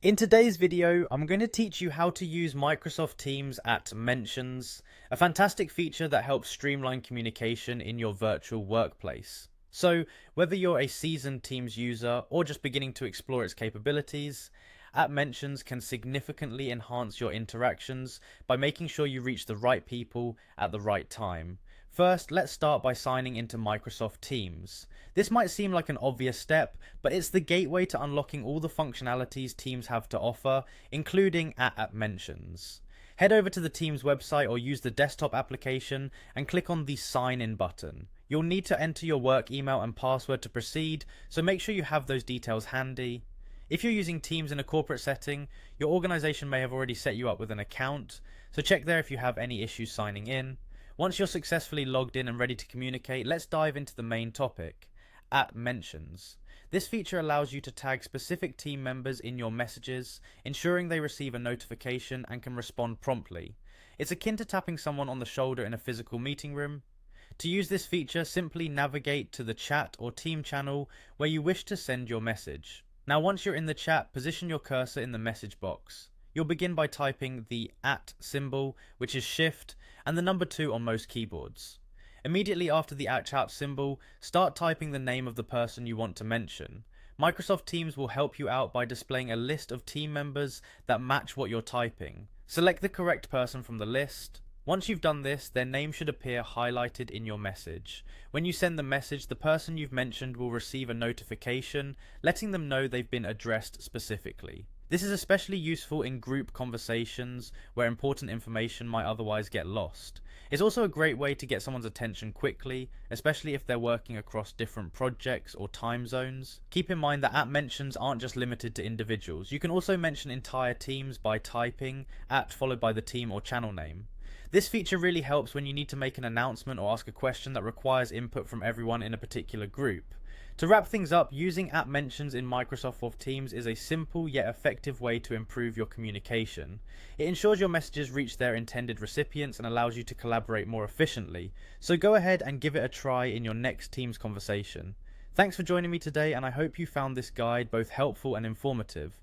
In today's video, I'm going to teach you how to use Microsoft Teams at Mentions, a fantastic feature that helps streamline communication in your virtual workplace. So, whether you're a seasoned Teams user or just beginning to explore its capabilities, at Mentions can significantly enhance your interactions by making sure you reach the right people at the right time. First, let's start by signing into Microsoft Teams. This might seem like an obvious step, but it's the gateway to unlocking all the functionalities Teams have to offer, including at Mentions. Head over to the Teams website or use the desktop application and click on the Sign In button. You'll need to enter your work email and password to proceed, so make sure you have those details handy. If you're using Teams in a corporate setting, your organization may have already set you up with an account, so check there if you have any issues signing in. Once you're successfully logged in and ready to communicate, let's dive into the main topic, at Mentions. This feature allows you to tag specific team members in your messages, ensuring they receive a notification and can respond promptly. It's akin to tapping someone on the shoulder in a physical meeting room. To use this feature, simply navigate to the chat or team channel where you wish to send your message. Now, once you're in the chat, position your cursor in the message box. You'll begin by typing the @ symbol, which is Shift, and the number 2 on most keyboards. Immediately after the @ symbol, start typing the name of the person you want to mention. Microsoft Teams will help you out by displaying a list of team members that match what you're typing. Select the correct person from the list. Once you've done this, their name should appear highlighted in your message. When you send the message, the person you've mentioned will receive a notification letting them know they've been addressed specifically. This is especially useful in group conversations where important information might otherwise get lost. It's also a great way to get someone's attention quickly, especially if they're working across different projects or time zones. Keep in mind that @mentions aren't just limited to individuals. You can also mention entire teams by typing @ followed by the team or channel name. This feature really helps when you need to make an announcement or ask a question that requires input from everyone in a particular group. To wrap things up, using @mentions in Microsoft Teams is a simple yet effective way to improve your communication. It ensures your messages reach their intended recipients and allows you to collaborate more efficiently. So go ahead and give it a try in your next Teams conversation. Thanks for joining me today, and I hope you found this guide both helpful and informative.